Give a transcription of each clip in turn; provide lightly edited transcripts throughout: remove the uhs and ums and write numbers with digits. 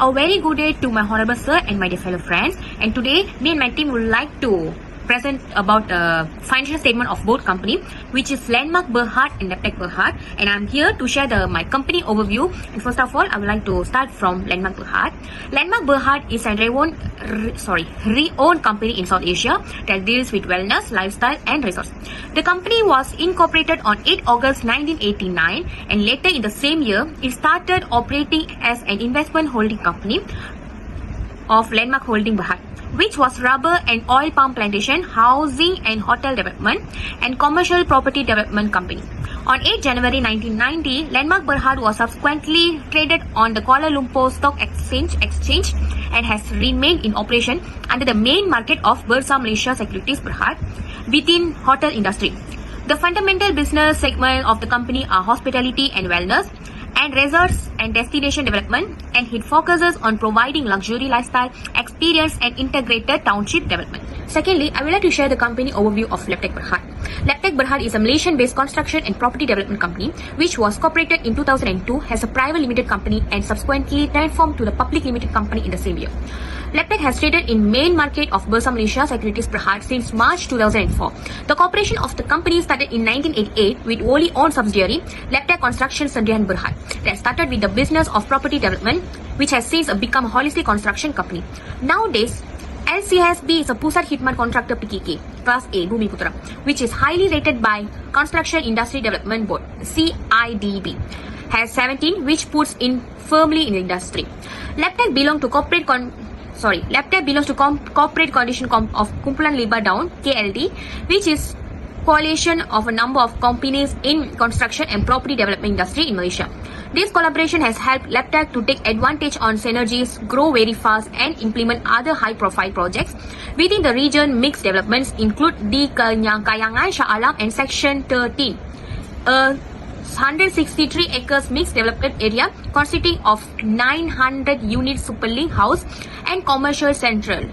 A very good day to my honorable sir and my dear fellow friends. And today, me and my team would like to present about financial statement of both company, which is Landmark BERHAD and LEBTECH BERHAD. And I'm here to share my company overview. And first of all, I would like to start from Landmark BERHAD. Landmark BERHAD is a re-owned company in South Asia that deals with wellness, lifestyle, and resorts. The company was incorporated on 8 August 1989, and later in the same year, it started operating as an investment holding company of Landmark Holding BERHAD, which was rubber and oil palm plantation, housing and hotel development, and commercial property development company. On 8 January 1990, Landmark BERHAD was subsequently traded on the Kuala Lumpur Stock Exchange and has remained in operation under the main market of Bursa Malaysia Securities BERHAD within hotel industry. The fundamental business segment of the company are hospitality and wellness, and resorts and destination development, and it focuses on providing luxury lifestyle experience and integrated township development. Secondly, I would like to share the company overview of LEBTECH BERHAD. LEBTECH BERHAD is a Malaysian-based construction and property development company which was incorporated in 2002 as a private limited company and subsequently transformed to the public limited company in the same year. LEBTECH has traded in main market of Bursa Malaysia Securities BERHAD since March 2004. The corporation of the company started in 1988 with wholly owned subsidiary LEBTECH Construction Sdn BERHAD that started with the business of property development, which has since become a holistic construction company. Nowadays, LCSB is a Pusat Khidmat Contractor PKK Class A Bumiputra, which is highly rated by Construction Industry Development Board CIDB. Has 17, which puts in firmly in the industry. LEBTECH belongs to corporate condition of Kumpulan Lebar Daun KLD, which is coalition of a number of companies in construction and property development industry in Malaysia. This collaboration has helped LEBTECH to take advantage on synergies, grow very fast, and implement other high-profile projects within the region. Mixed developments include di Kayangan, Shah Alam, and Section 13, a 163 acres mixed development area consisting of 900 units superlink house and commercial central.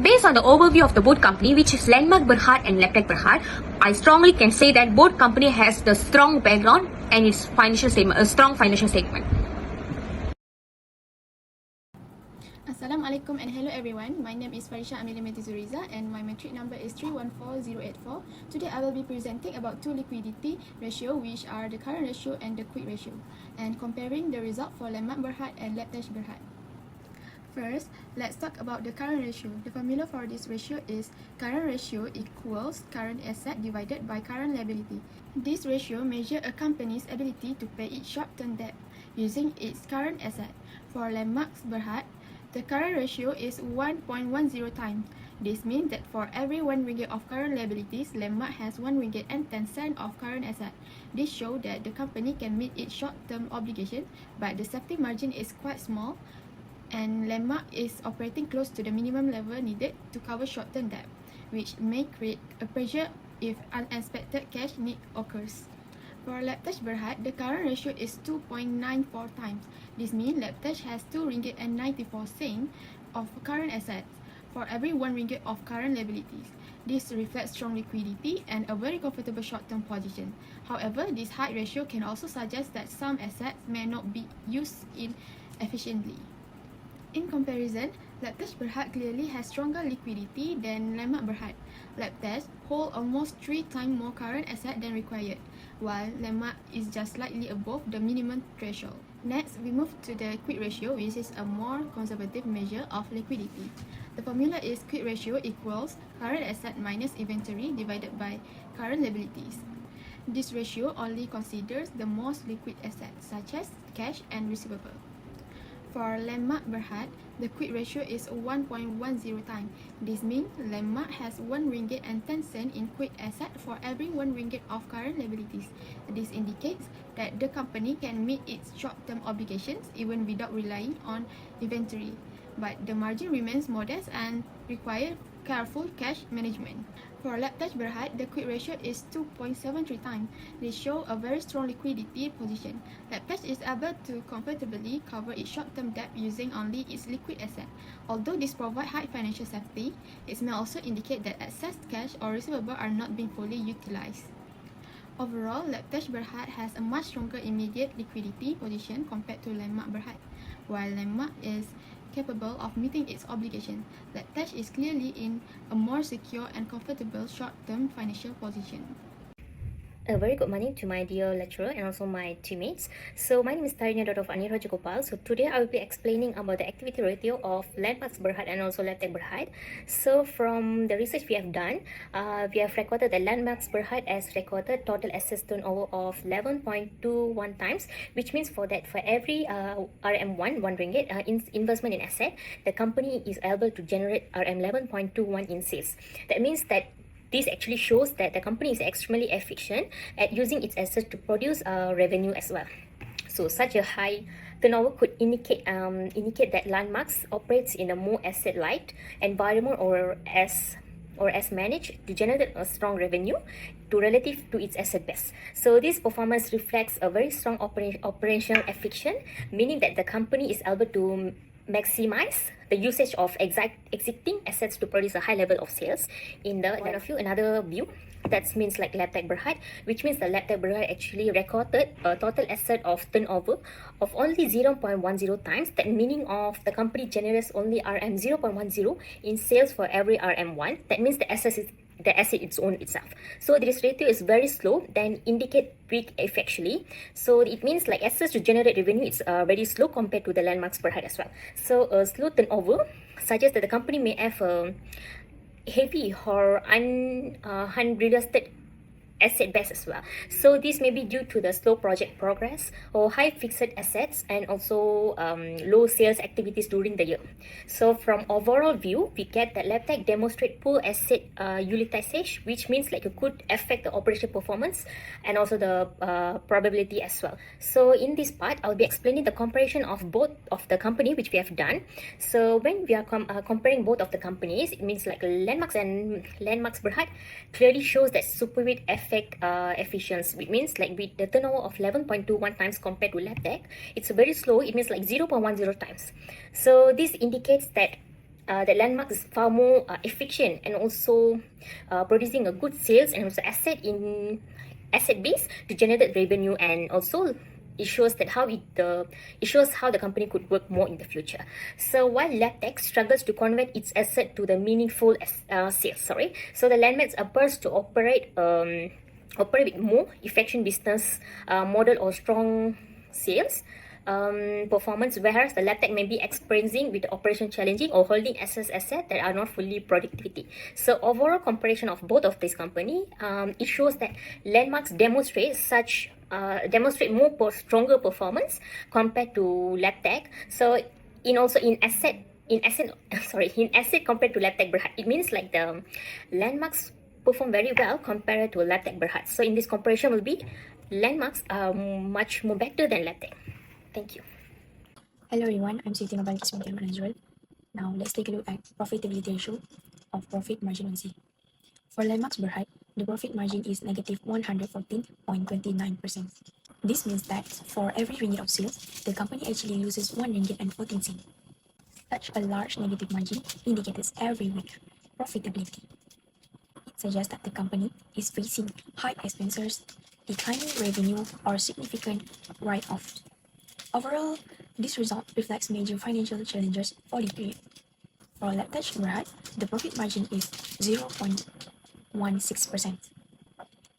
Based on the overview of the both company, which is Landmark BERHAD and LEBTECH BERHAD, I strongly can say that both company has the strong background and its financial statement, a strong financial statement. Assalamualaikum and hello everyone. My name is Farisha Amelia Zuriza and my metric number is 314084. Today I will be presenting about two liquidity ratio, which are the current ratio and the quick ratio, and comparing the result for Landmark BERHAD and LEBTECH BERHAD. First, let's talk about the current ratio. The formula for this ratio is current ratio equals current asset divided by current liability. This ratio measures a company's ability to pay its short-term debt using its current asset. For Landmark BERHAD, the current ratio is 1.10 times. This means that for every 1 ringgit of current liabilities, Landmark has 1 ringgit and 10 cents of current asset. This shows that the company can meet its short-term obligation, but the safety margin is quite small, and Landmark is operating close to the minimum level needed to cover short-term debt, which may create a pressure if unexpected cash need occurs. For LEBTECH BERHAD, the current ratio is 2.94 times. This means LEBTECH has 2 ringgit and 94 cents of current assets for every 1 ringgit of current liabilities. This reflects strong liquidity and a very comfortable short-term position. However, this high ratio can also suggest that some assets may not be used efficiently. In comparison, LEBTECH BERHAD clearly has stronger liquidity than Landmark BERHAD. LEBTECH holds almost 3 times more current asset than required, while Landmark is just slightly above the minimum threshold. Next, we move to the quick ratio, which is a more conservative measure of liquidity. The formula is quick ratio equals current asset minus inventory divided by current liabilities. This ratio only considers the most liquid assets such as cash and receivable. For Landmark BERHAD, the quick ratio is 1.10 times. This means Landmark has 1 ringgit and 10 cents in quick asset for every 1 ringgit of current liabilities. This indicates that the company can meet its short-term obligations even without relying on inventory, but the margin remains modest and requires careful cash management. For LEBTECH BERHAD, the quick ratio is 2.73 times. This shows a very strong liquidity position. LEBTECH is able to comfortably cover its short-term debt using only its liquid asset. Although this provides high financial safety, it may also indicate that excess cash or receivable are not being fully utilized. Overall, LEBTECH BERHAD has a much stronger immediate liquidity position compared to Landmark BERHAD. While Landmark is capable of meeting its obligation, LEBTECH is clearly in a more secure and comfortable short-term financial position. A very good morning to my dear lecturer and also my teammates. So my name is Tarinya Dot of Aniraj Gopal. So today I will be explaining about the activity ratio of Landmarks BERHAD and also LEBTECH BERHAD. So from the research we have done, we have recorded that Landmarks BERHAD has recorded total assets turnover of 11.21 times, which means for every RM1 ringgit investment in asset, the company is able to generate RM 11.21 in sales. That means that this actually shows that the company is extremely efficient at using its assets to produce revenue as well. So such a high turnover could indicate that Landmarks operates in a more asset-light environment or as managed to generate a strong revenue relative to its asset base. So this performance reflects a very strong operational efficiency, meaning that the company is able to maximize the usage of existing assets to produce a high level of sales. In the point of view, another view, that means like LEBTECH BERHAD, which means the LEBTECH BERHAD actually recorded a total asset of turnover of only 0.10 times. That meaning of the company generates only RM 0.10 in sales for every RM1. That means the asset its own itself. So this ratio is very slow, then indicate weak effectively. So it means like assets to generate revenue, it's very slow compared to the Landmarks BERHAD as well. So a slow turnover suggests that the company may have a heavy or unrealistic asset base as well. So this may be due to the slow project progress or high fixed assets and also low sales activities during the year. So from overall view, we get that LEBTECH demonstrate poor asset utilization, which means like it could affect the operation performance and also the probability as well. So in this part, I'll be explaining the comparison of both of the company which we have done. So when we are comparing both of the companies, it means like Landmarks and Landmarks BERHAD clearly shows that superior efficiency. It means like with the turnover of 11.21 times compared to LEBTECH, it's very slow. It means like 0.10 times. So this indicates that the Landmark is far more efficient and also producing a good sales and also asset base to generate revenue, and also it shows that how the company could work more in the future. So while LEBTECH struggles to convert its asset to the meaningful sales, so the Landmarks appears to operate with more efficient business model or strong sales performance, whereas the LEBTECH may be experiencing with operation challenging or holding assets that are not fully productivity. So overall comparison of both of these company, it shows that Landmarks demonstrate stronger performance compared to LEBTECH. So in asset compared to LEBTECH BERHAD, it means like the Landmarks perform very well compared to LEBTECH BERHAD. So in this comparison will be Landmarks are much more better than LEBTECH. Thank you. Hello everyone, I'm Siti Mabalik Ismail as well. Now let's take a look at profitability ratio of profit margin on sale. For Landmarks BERHAD, the profit margin is negative 114.29%. This means that for every ringgit of sales, the company actually loses 1 ringgit and 14 cents. Such a large negative margin indicates every weak profitability. It suggests that the company is facing high expenses, declining revenue, or significant write-offs. Overall, this result reflects major financial challenges for the period. For LEBTECH BERHAD, the profit margin is 0.16%.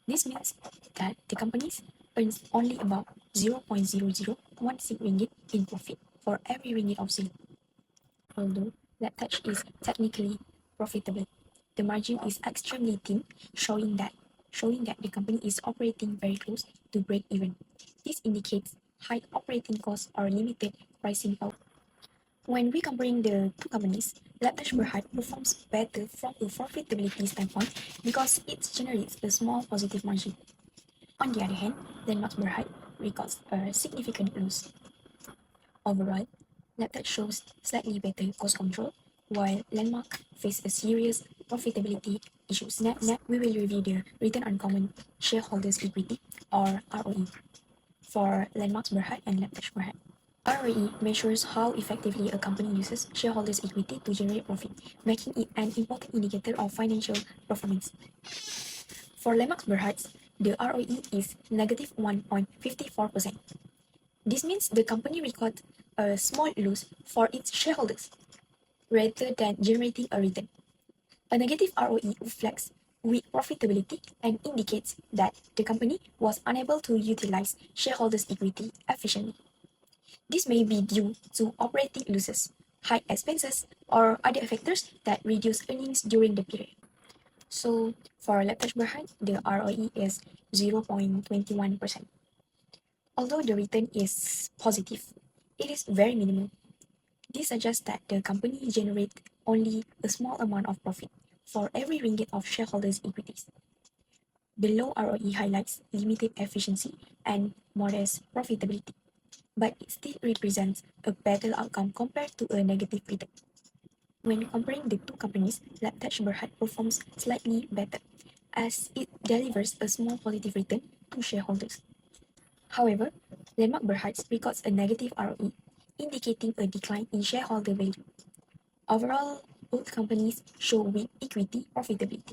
This means that the company earns only about 0.0016 ringgit in profit for every ringgit of sale. Although LEBTECH is technically profitable, the margin is extremely thin, showing that the company is operating very close to break even. This indicates high operating costs or limited pricing power. When we comparing the two companies, LEBTECH BERHAD performs better from a profitability standpoint because it generates a small positive margin. On the other hand, Landmarks BERHAD records a significant loss. Overall, LEBTECH shows slightly better cost control, while Landmark faces a serious profitability issues. Next, we will review the return on common shareholders' equity, or ROE, for Landmarks BERHAD and LEBTECH BERHAD. ROE measures how effectively a company uses shareholders' equity to generate profit, making it an important indicator of financial performance. For Landmarks BERHAD, the ROE is negative 1.54%. This means the company records a small loss for its shareholders rather than generating a return. A negative ROE reflects weak profitability and indicates that the company was unable to utilize shareholders' equity efficiently. This may be due to operating losses, high expenses, or other factors that reduce earnings during the period. So, for LEBTECH BERHAD, the ROE is 0.21%. Although the return is positive, it is very minimal. This suggests that the company generates only a small amount of profit for every ringgit of shareholders' equities. The low ROE highlights limited efficiency and modest profitability, but it still represents a better outcome compared to a negative return. When comparing the two companies, LEBTECH BERHAD performs slightly better, as it delivers a small positive return to shareholders. However, Landmark BERHAD records a negative ROE, indicating a decline in shareholder value. Overall, both companies show weak equity profitability,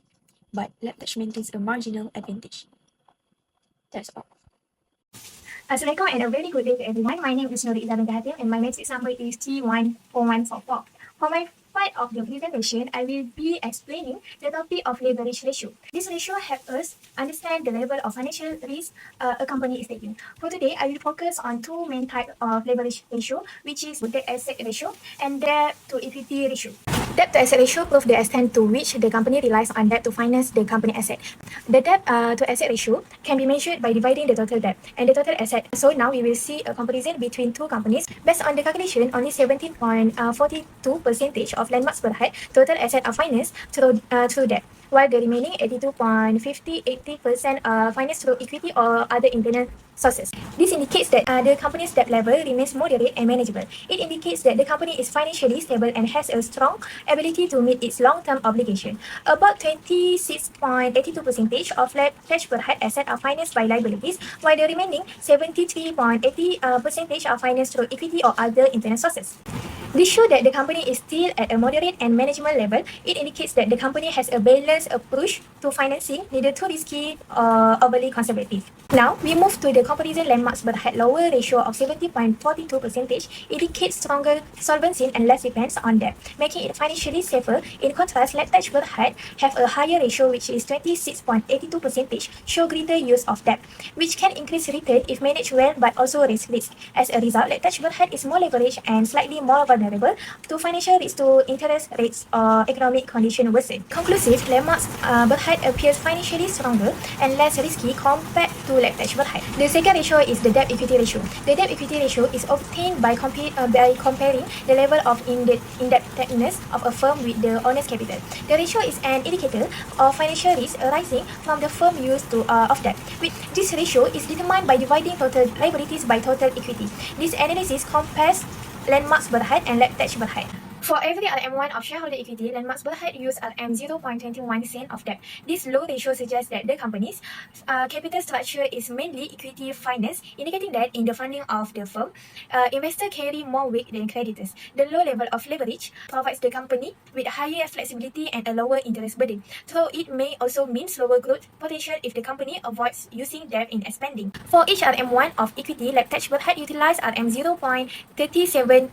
but LEBTECH maintains a marginal advantage. That's all. Assalamualaikum and a very good day to everyone. My name is Nuri Izadun Gahatim and my matrix number is 314144. For my part of the presentation, I will be explaining the topic of leverage ratio. This ratio helps us understand the level of financial risk a company is taking. For today, I will focus on two main types of leverage ratio, which is debt asset ratio and debt to equity ratio. Debt to asset ratio proves the extent to which the company relies on debt to finance the company asset. The debt to asset ratio can be measured by dividing the total debt and the total asset. So now we will see a comparison between two companies. Based on the calculation, only 17.42% of Landmark BERHAD total asset are financed through debt, while the remaining 82.80% are financed through equity or other internal sources. This indicates that the company's debt level remains moderate and manageable. It indicates that the company is financially stable and has a strong ability to meet its long-term obligation. About 26.82% of LEBTECH BERHAD assets are financed by liabilities, while the remaining 73.80% are financed through equity or other internal sources. This shows that the company is still at a moderate and manageable level. It indicates that the company has a balanced approach to financing, neither too risky or overly conservative. Now, we move to the comparison. Landmark BERHAD lower ratio of 70.42% indicates stronger solvency and less depends on debt, making it financially safer. In contrast, LEBTECH BERHAD have a higher ratio, which is 26.82%, show greater use of debt, which can increase return if managed well but also raise risk. As a result, LEBTECH BERHAD is more leveraged and slightly more vulnerable to financial risk to interest rates or economic condition worsen. Conclusive, Landmark BERHAD appears financially stronger and less risky compared to LEBTECH BERHAD. The second ratio is the debt equity ratio. The debt equity ratio is obtained by comparing the level of indebtedness of a firm with the owner's capital. The ratio is an indicator of financial risk arising from the firm use of debt. This ratio is determined by dividing total liabilities by total equity. This analysis compares Landmark BERHAD and LEBTECH BERHAD. For every RM1 of shareholder equity, Landmark BERHAD use RM0.21 of debt. This low ratio suggests that the company's capital structure is mainly equity finance, indicating that in the funding of the firm, investors carry more weight than creditors. The low level of leverage provides the company with higher flexibility and a lower interest burden, though it may also mean slower growth potential if the company avoids using debt in expanding. For each RM1 of equity, LEBTECH BERHAD utilize RM0.37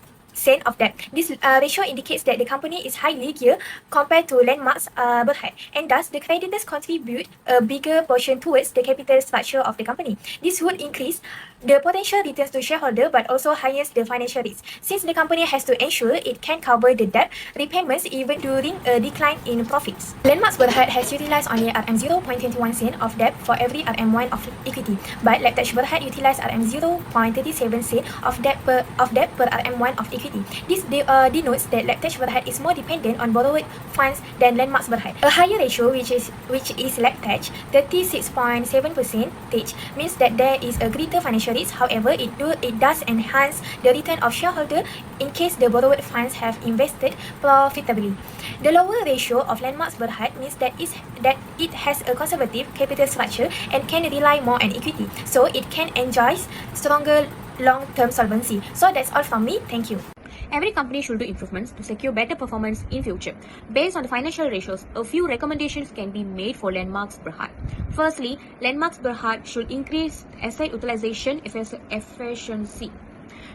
of debt. This ratio indicates that the company is highly geared compared to Landmark BERHAD, and thus the creditors contribute a bigger portion towards the capital structure of the company. This would increase the potential returns to shareholder but also highest the financial risk, since the company has to ensure it can cover the debt repayments even during a decline in profits. Landmark BERHAD has utilized only RM0.21 of debt for every RM1 of equity, but LEBTECH BERHAD utilized RM0.37 of debt per RM1 of equity. This denotes that LEBTECH BERHAD is more dependent on borrowed funds than Landmark BERHAD. A higher ratio, which is LEBTECH 36.7%, means that there is a greater financial risk. However, it does enhance the return of shareholder in case the borrowed funds have invested profitably. The lower ratio of Landmark BERHAD means that it has a conservative capital structure and can rely more on equity, so it can enjoy stronger long-term solvency. So that's all from me. Thank you. Every company should do improvements to secure better performance in future. Based on the financial ratios, a few recommendations can be made for Landmark's BERHAD. Firstly, Landmark's BERHAD should increase asset utilization efficiency.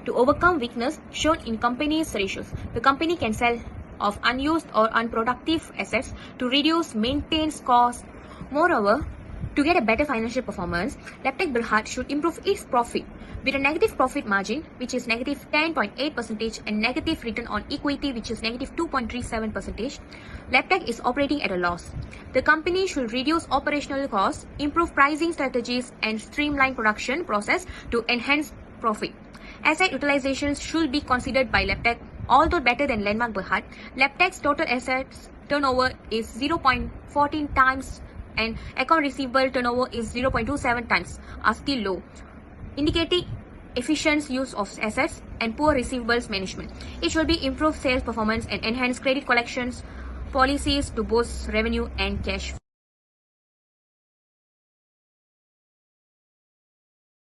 To overcome weakness shown in companies' ratios, the company can sell off unused or unproductive assets to reduce maintenance costs. Moreover, to get a better financial performance, LEBTECH BERHAD should improve its profit. With a negative profit margin, which is negative 10.8%, and negative return on equity, which is negative 2.37%, LEBTECH is operating at a loss. The company should reduce operational costs, improve pricing strategies, and streamline production process to enhance profit. Asset utilization should be considered by LEBTECH. Although better than Landmark BERHAD, LEBTECH's total assets turnover is 0.14 times and account receivable turnover is 0.27 times, are still low, indicating efficient use of assets and poor receivables management. It should be improved sales performance and enhance credit collections policies to boost revenue and cash flow.